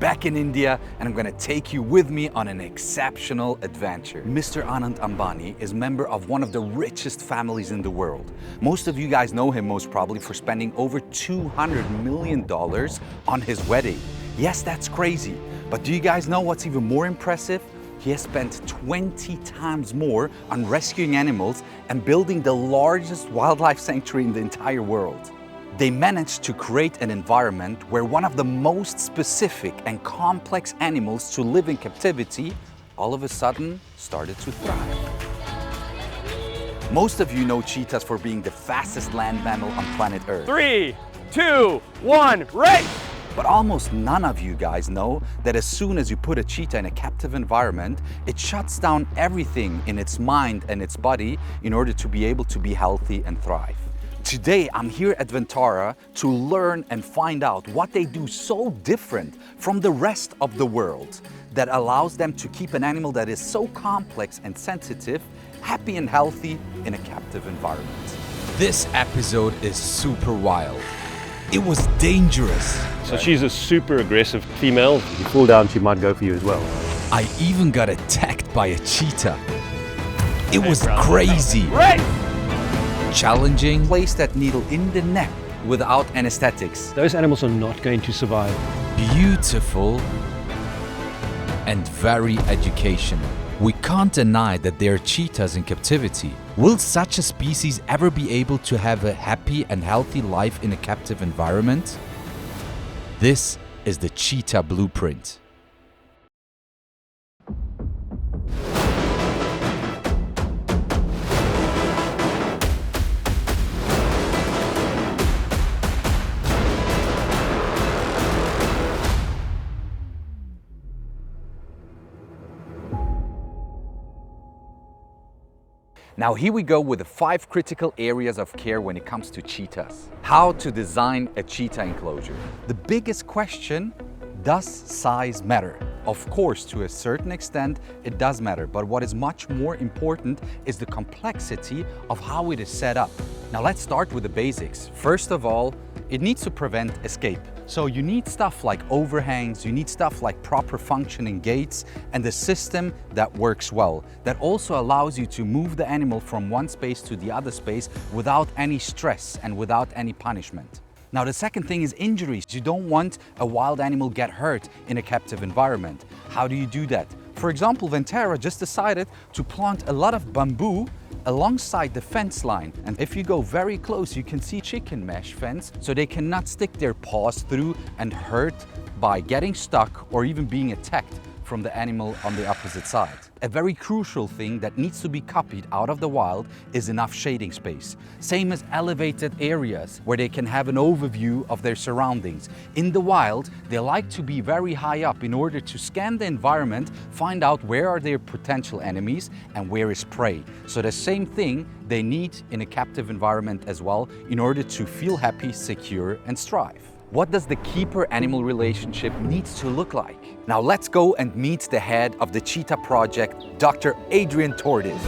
back in India and I'm gonna take you with me on an exceptional adventure. Mr. Anand Ambani is member of one of the richest families in the world. Most of you guys know him most probably for spending over $200 million on his wedding. Yes, that's crazy. But do you guys know what's even more impressive? He has spent 20 times more on rescuing animals and building the largest wildlife sanctuary in the entire world. They managed to create an environment where one of the most specific and complex animals to live in captivity all of a sudden started to thrive. Most of you know cheetahs for being the fastest land mammal on planet Earth. 3, 2, 1, race! But almost none of you guys know that as soon as you put a cheetah in a captive environment, it shuts down everything in its mind and its body in order to be able to be healthy and thrive. Today, I'm here at Vantara to learn and find out what they do so different from the rest of the world that allows them to keep an animal that is so complex and sensitive, happy and healthy in a captive environment. This episode is super wild. It was dangerous. So she's a super aggressive female. If you fall down, she might go for you as well. I even got attacked by a cheetah. It was crazy. Race! Challenging. Place that needle in the neck without anesthetics. Those animals are not going to survive. Beautiful and very educational. We can't deny that there are cheetahs in captivity. Will such a species ever be able to have a happy and healthy life in a captive environment? This is the Cheetah Blueprint. Now here we go with the 5 critical areas of care when it comes to cheetahs. How to design a cheetah enclosure. The biggest question, does size matter? Of course, to a certain extent, it does matter, but what is much more important is the complexity of how it is set up. Now let's start with the basics. First of all, it needs to prevent escape. So you need stuff like overhangs, you need stuff like proper functioning gates and a system that works well, that also allows you to move the animal from one space to the other space without any stress and without any punishment. Now the second thing is injuries. You don't want a wild animal get hurt in a captive environment. How do you do that? For example, Ventara just decided to plant a lot of bamboo alongside the fence line. And if you go very close, you can see chicken mesh fence, so they cannot stick their paws through and hurt by getting stuck or even being attacked from the animal on the opposite side. A very crucial thing that needs to be copied out of the wild is enough shading space. Same as elevated areas where they can have an overview of their surroundings. In the wild, they like to be very high up in order to scan the environment, find out where are their potential enemies and where is prey. So the same thing they need in a captive environment as well in order to feel happy, secure and strive. What does the keeper-animal relationship needs to look like? Now let's go and meet the head of the Cheetah project, Dr. Adrian Tordif.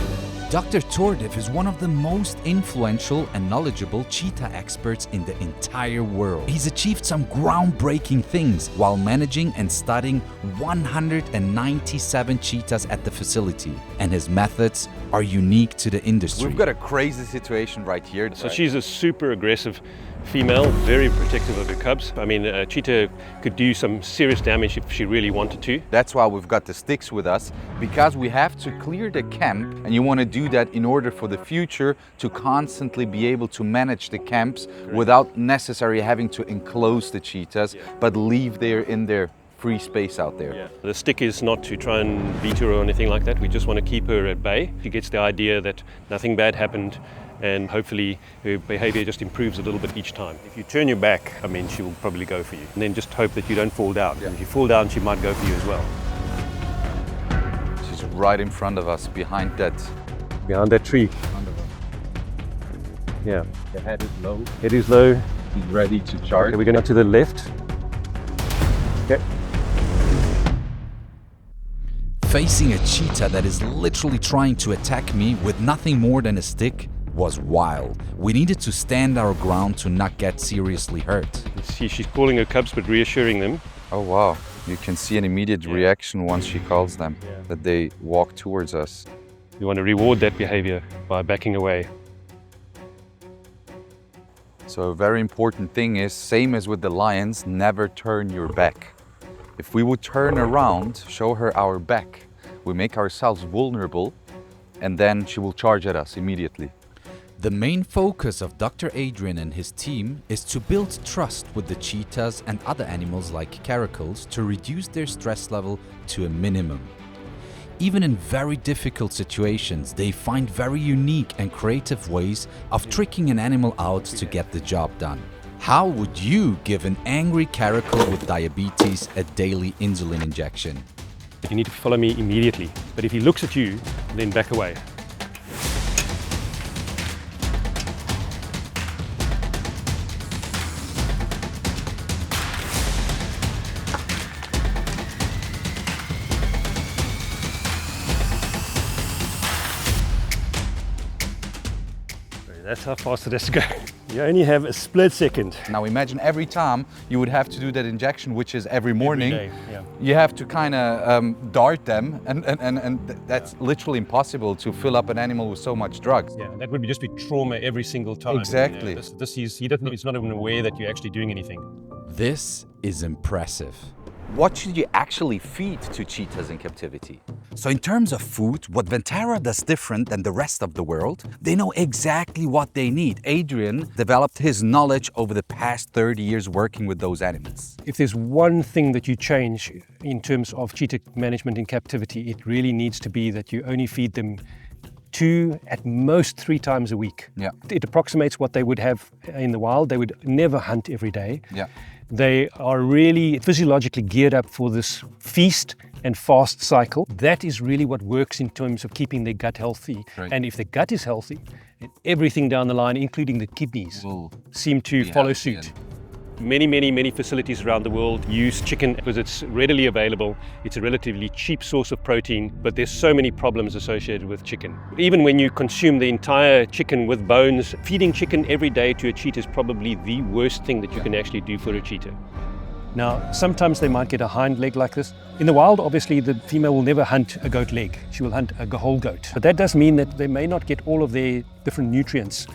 Dr. Tordif is one of the most influential and knowledgeable cheetah experts in the entire world. He's achieved some groundbreaking things while managing and studying 197 cheetahs at the facility. And his methods are unique to the industry. We've got a crazy situation right here. So she's a super aggressive female, very protective of her cubs. I mean, a cheetah could do some serious damage if she really wanted to. That's why we've got the sticks with us, because we have to clear the camp, and you want to do that in order for the future to constantly be able to manage the camps without necessarily having to enclose the cheetahs, but leave in their free space out there. Yeah. The stick is not to try and beat her or anything like that. We just want to keep her at bay. She gets the idea that nothing bad happened, and hopefully her behavior just improves a little bit each time. If you turn your back, I mean, she will probably go for you. And then just hope that you don't fall down. Yeah. If you fall down, she might go for you as well. She's right in front of us, behind that tree. Yeah. The head is low. Head is low. She's ready to charge. Okay, we're going to the left. Okay. Facing a cheetah that is literally trying to attack me with nothing more than a stick was wild. We needed to stand our ground to not get seriously hurt. See, she's calling her cubs but reassuring them. Oh wow. You can see an immediate reaction once she calls them, that they walk towards us. We want to reward that behavior by backing away. So a very important thing is, same as with the lions, never turn your back. If we would turn around, show her our back, we make ourselves vulnerable, and then she will charge at us immediately. The main focus of Dr. Adrian and his team is to build trust with the cheetahs and other animals like caracals to reduce their stress level to a minimum. Even in very difficult situations, they find very unique and creative ways of tricking an animal out to get the job done. How would you give an angry caracal with diabetes a daily insulin injection? You need to follow me immediately, but if he looks at you, then back away. That's how fast it has to go. You only have a split second. Now imagine every time you would have to do that injection, which is every morning. Every day, yeah. You have to kind of dart them, and that's literally impossible to fill up an animal with so much drugs. Yeah, that would just be trauma every single time. Exactly. You know, he's not even aware that you're actually doing anything. This is impressive. What should you actually feed to cheetahs in captivity? So in terms of food, what Vantara does different than the rest of the world, they know exactly what they need. Adrian developed his knowledge over the past 30 years working with those animals. If there's one thing that you change in terms of cheetah management in captivity, it really needs to be that you only feed them 2, at most 3 times a week. Yeah. It approximates what they would have in the wild. They would never hunt every day. Yeah. They are really physiologically geared up for this feast and fast cycle. That is really what works in terms of keeping their gut healthy. Right. And if the gut is healthy, everything down the line, including the kidneys, Will seem to be follow healthy suit. Many facilities around the world use chicken because it's readily available. It's a relatively cheap source of protein, but there's so many problems associated with chicken. Even when you consume the entire chicken with bones, feeding chicken every day to a cheetah is probably the worst thing that you can actually do for a cheetah. Now, sometimes they might get a hind leg like this. In the wild, obviously, the female will never hunt a goat leg. She will hunt a whole goat. But that does mean that they may not get all of their different nutrients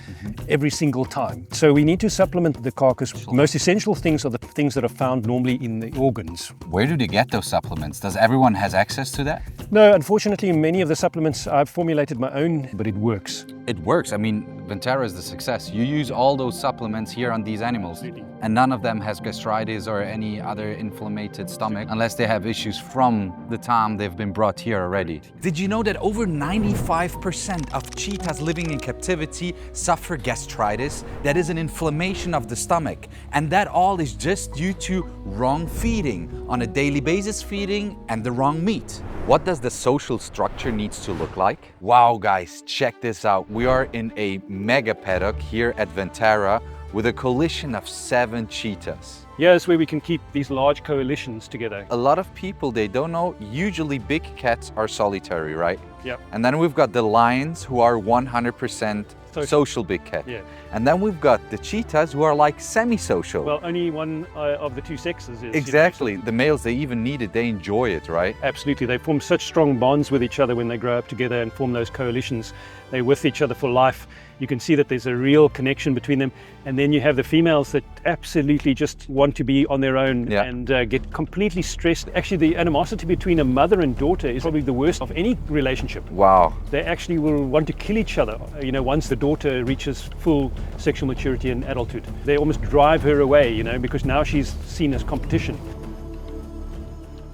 every single time. So we need to supplement the carcass. The most essential things are the things that are found normally in the organs. Where do they get those supplements? Does everyone has access to that? No, unfortunately, many of the supplements, I've formulated my own, but it works. It works. I mean, Vantara is the success. You use all those supplements here on these animals, Absolutely. and none of them has gastritis or any other inflamed stomach unless they have issues from the time they've been brought here already. Did you know that over 95% of cheetahs living in captivity suffer gastritis? That is an inflammation of the stomach, and that all is just due to wrong feeding, on a daily basis feeding, and the wrong meat. What does the social structure needs to look like? Wow guys, check this out. We are in a mega paddock here at Ventara with a coalition of 7 cheetahs. Yeah, it's where we can keep these large coalitions together. A lot of people, they don't know, usually big cats are solitary, right? Yep. And then we've got the lions who are 100% social big cat. Yeah. And then we've got the cheetahs who are like semi-social. Well, only one of the 2 sexes is. Exactly. The males, they even need it, they enjoy it, right? Absolutely. They form such strong bonds with each other when they grow up together and form those coalitions. They're with each other for life. You can see that there's a real connection between them. And then you have the females that absolutely just want to be on their own and get completely stressed. Actually, the animosity between a mother and daughter is probably the worst of any relationship. Wow. They actually will want to kill each other, you know, once the daughter reaches full sexual maturity and adulthood. They almost drive her away, you know, because now she's seen as competition.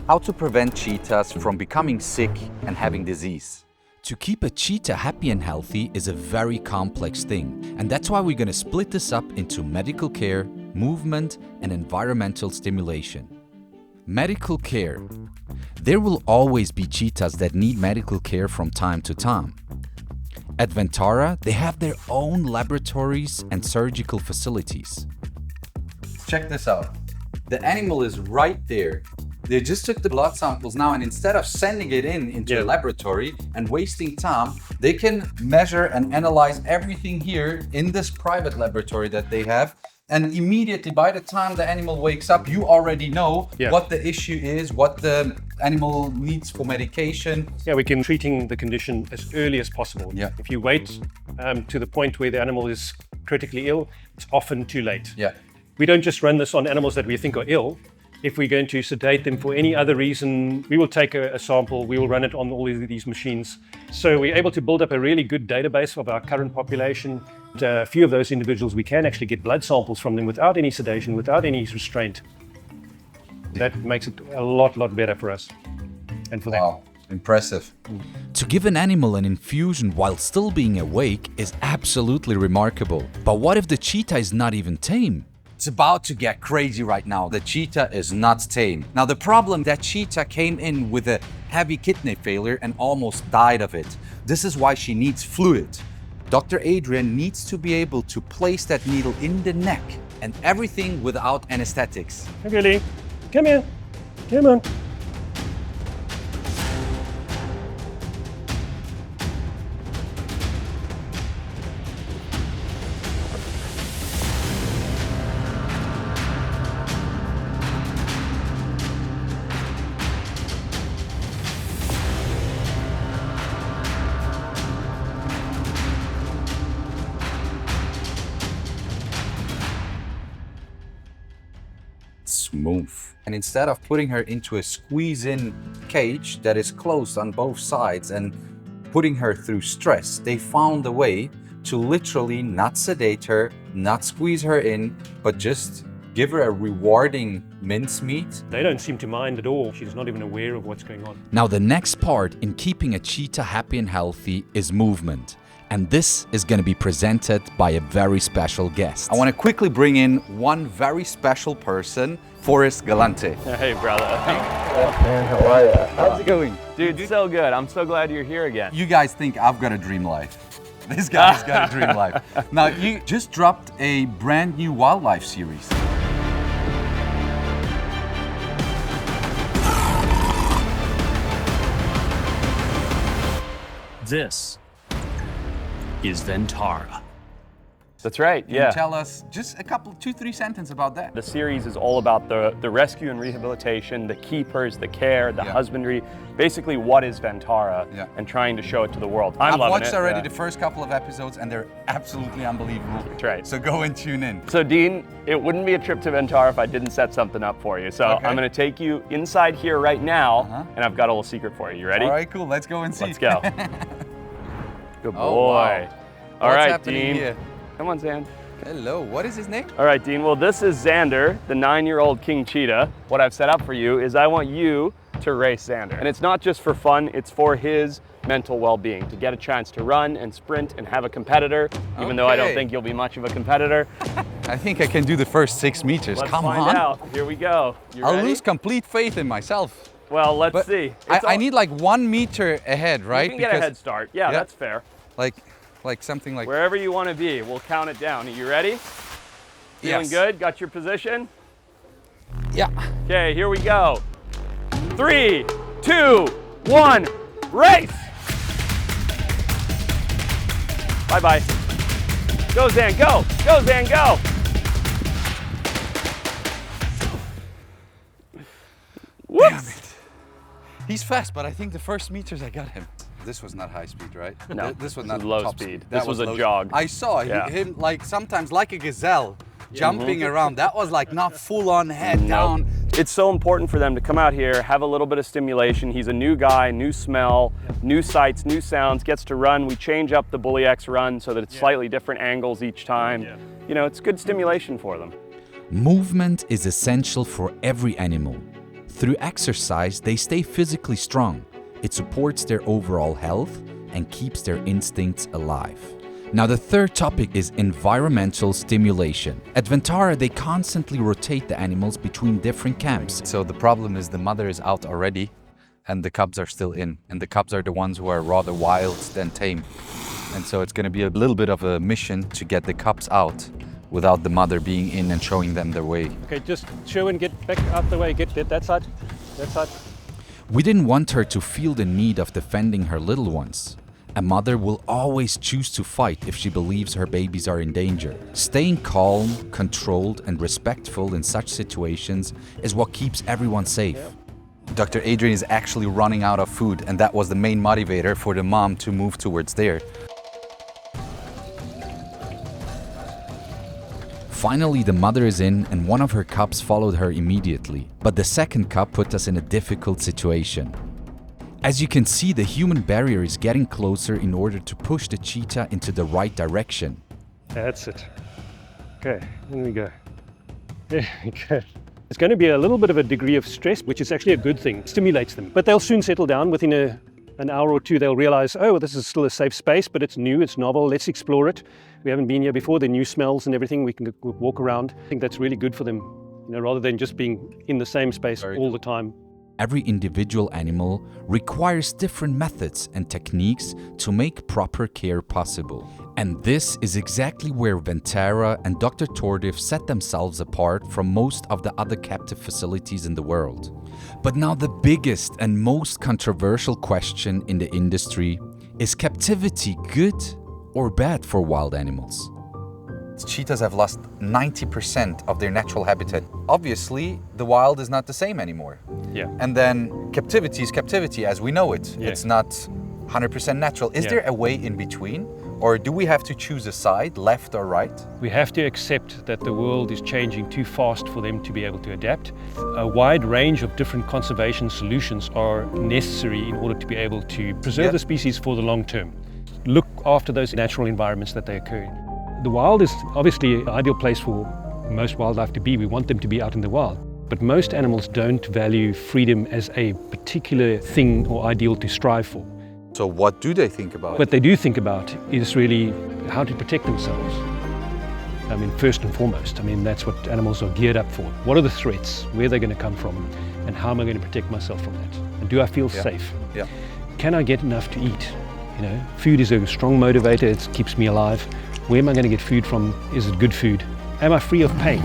How to prevent cheetahs from becoming sick and having disease? To keep a cheetah happy and healthy is a very complex thing, and that's why we're going to split this up into medical care, movement, and environmental stimulation. Medical care. There will always be cheetahs that need medical care from time to time. At Ventara, they have their own laboratories and surgical facilities. Check this out. The animal is right there. They just took the blood samples now, and instead of sending it into a laboratory and wasting time, they can measure and analyze everything here in this private laboratory that they have And immediately by the time the animal wakes up, you already know what the issue is, what the animal needs for medication. Yeah, we can treating the condition as early as possible. Yeah. If you wait to the point where the animal is critically ill, it's often too late. Yeah. We don't just run this on animals that we think are ill. If we're going to sedate them for any other reason, we will take a sample, we will run it on all of these machines. So we're able to build up a really good database of our current population. A few of those individuals, we can actually get blood samples from them without any sedation, without any restraint. That makes it a lot better for us and for them. Wow, impressive. To give an animal an infusion while still being awake is absolutely remarkable. But what if the cheetah is not even tame? It's about to get crazy right now. The cheetah is not tame. Now the problem, that cheetah came in with a heavy kidney failure and almost died of it. This is why she needs fluid. Dr. Adrian needs to be able to place that needle in the neck, and everything without anesthetics. Okay, Lee, come here, come on. Smooth. And instead of putting her into a squeeze-in cage that is closed on both sides and putting her through stress, they found a way to literally not sedate her, not squeeze her in, but just give her a rewarding mincemeat. They don't seem to mind at all. She's not even aware of what's going on. Now the next part in keeping a cheetah happy and healthy is movement. And this is going to be presented by a very special guest. I want to quickly bring in one very special person, Forrest Galante. Hey, brother. Man, how are you? How's it going? Dude, so good. I'm so glad you're here again. You guys think I've got a dream life. This guy's got a dream life. Now, you just dropped a brand new wildlife series. This is Vantara. That's right, Can yeah. you tell us just a couple, 2-3 sentences about that? The series is all about the rescue and rehabilitation, the keepers, the care, the husbandry, basically what is Vantara, and trying to show it to the world. I'm loving watched it, already the first couple of episodes and they're absolutely unbelievable. That's right. So go and tune in. So Dean, it wouldn't be a trip to Vantara if I didn't set something up for you. So I'm gonna take you inside here right now, and I've got a little secret for you. You ready? All right, cool, let's go and see. Let's go. Good boy. Oh, wow. All What's right, happening Dean. here? Come on, Zan. Hello, what is his name? All right, Dean. Well, this is Xander, the 9-year-old king cheetah. What I've set up for you is I want you to race Xander. And it's not just for fun, it's for his mental well-being, to get a chance to run and sprint and have a competitor, even though I don't think you'll be much of a competitor. I think I can do the first 6 meters. Let's Come find on. out. Here we go. You I'll ready? lose complete faith in myself. Well, let's But see. I need like 1 meter ahead, right? You can get a head start. Yeah, that's fair. Like something like... Wherever you want to be, we'll count it down. Are you ready? Feeling good? Got your position? Yeah. Okay, here we go. 3, 2, 1, race! Bye-bye. Go, Zan, go! Go, Zan, go! Whoops! Damn it. He's fast, but I think the first meters I got him. This was not high speed, right? No, This was this not is low top speed. That This was a low- jog. I saw him like sometimes like a gazelle jumping around. That was like not full on head down. It's so important for them to come out here, have a little bit of stimulation. He's a new guy, new smell, new sights, new sounds, gets to run. We change up the Bully X run so that it's slightly different angles each time. You know, it's good stimulation for them. Movement is essential for every animal. Through exercise, they stay physically strong. It supports their overall health and keeps their instincts alive. Now the third topic is environmental stimulation. At Ventara, they constantly rotate the animals between different camps. So the problem is the mother is out already and the cubs are still in. And the cubs are the ones who are rather wild than tame. And so it's going to be a little bit of a mission to get the cubs out without the mother being in and showing them their way. Okay, just show and get back out the way. Get that side. That side. We didn't want her to feel the need of defending her little ones. A mother will always choose to fight if she believes her babies are in danger. Staying calm, controlled, and respectful in such situations is what keeps everyone safe. Dr. Adrian is actually running out of food, and that was the main motivator for the mom to move towards there. Finally, the mother is in, and one of her cubs followed her immediately. But the second cub put us in a difficult situation. As you can see, the human barrier is getting closer in order to push the cheetah into the right direction. That's it. Okay, here we go. There we go. It's going to be a little bit of a degree of stress, which is actually a good thing. It stimulates them. But they'll soon settle down. Within an hour or two, they'll realize, oh, this is still a safe space, but it's new, it's novel, let's explore it. We haven't been here before, the new smells and everything, we can walk around. I think that's really good for them, rather than just being in the same space all the time. Every individual animal requires different methods and techniques to make proper care possible. And this is exactly where Vantara and Dr. Tordif set themselves apart from most of the other captive facilities in the world. But now the biggest and most controversial question in the industry: is captivity good or bad for wild animals? Cheetahs have lost 90% of their natural habitat. Obviously, the wild is not the same anymore. Yeah. And then captivity is captivity as we know it. Yeah. It's not 100% natural. Is there a way in between? Or do we have to choose a side, left or right? We have to accept that the world is changing too fast for them to be able to adapt. A wide range of different conservation solutions are necessary in order to be able to preserve the species for the long term. Look after those natural environments that they occur in. The wild is obviously an ideal place for most wildlife to be. We want them to be out in the wild. But most animals don't value freedom as a particular thing or ideal to strive for. So what do they think about? What they do think about is really how to protect themselves. I mean, first and foremost, that's what animals are geared up for. What are the threats? Where are they going to come from? And how am I going to protect myself from that? And do I feel safe? Yeah. Can I get enough to eat? Food is a strong motivator. It keeps me alive. Where am I going to get food from? Is it good food? Am I free of pain?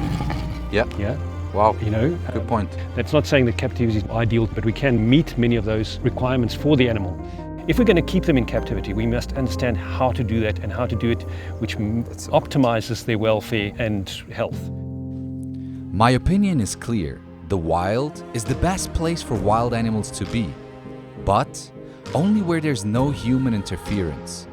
Yeah. Yeah. Wow. Good point. That's not saying that captivity is ideal, but we can meet many of those requirements for the animal. If we're going to keep them in captivity, we must understand how to do that and how to do it which optimizes their welfare and health. My opinion is clear. The wild is the best place for wild animals to be, but only where there's no human interference.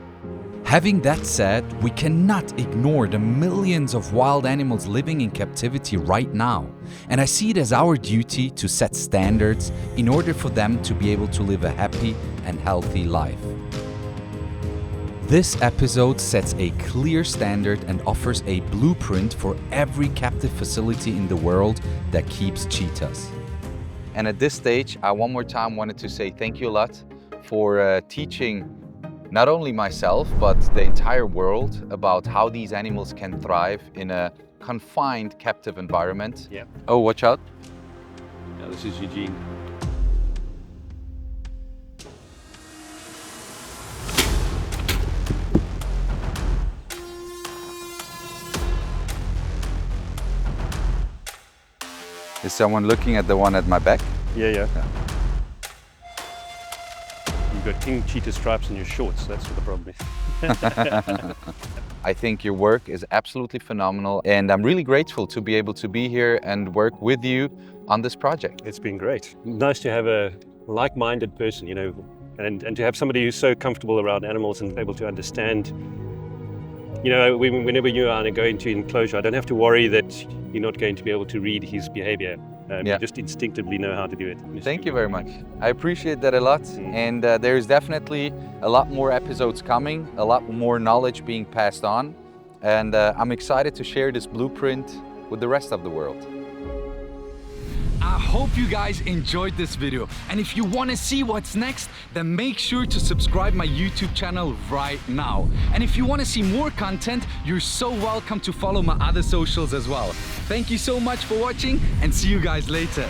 Having that said, we cannot ignore the millions of wild animals living in captivity right now, and I see it as our duty to set standards in order for them to be able to live a happy and healthy life. This episode sets a clear standard and offers a blueprint for every captive facility in the world that keeps cheetahs. And at this stage, I one more time wanted to say thank you a lot for teaching not only myself, but the entire world about how these animals can thrive in a confined captive environment. Yeah. Oh, watch out. Now, this is Eugene. Is someone looking at the one at my back? Yeah. You've got king cheetah stripes on your shorts, that's what the problem is. I think your work is absolutely phenomenal, and I'm really grateful to be able to be here and work with you on this project. It's been great. Nice to have a like-minded person, and to have somebody who's so comfortable around animals and able to understand. Whenever you and I go into enclosure, I don't have to worry that you're not going to be able to read his behavior. You just instinctively know how to do it. Thank you very much. I appreciate that a lot. And there's definitely a lot more episodes coming, a lot more knowledge being passed on. And I'm excited to share this blueprint with the rest of the world. I hope you guys enjoyed this video, and if you want to see what's next, then make sure to subscribe my YouTube channel right now. And if you want to see more content, you're so welcome to follow my other socials as well. Thank you so much for watching, and see you guys later.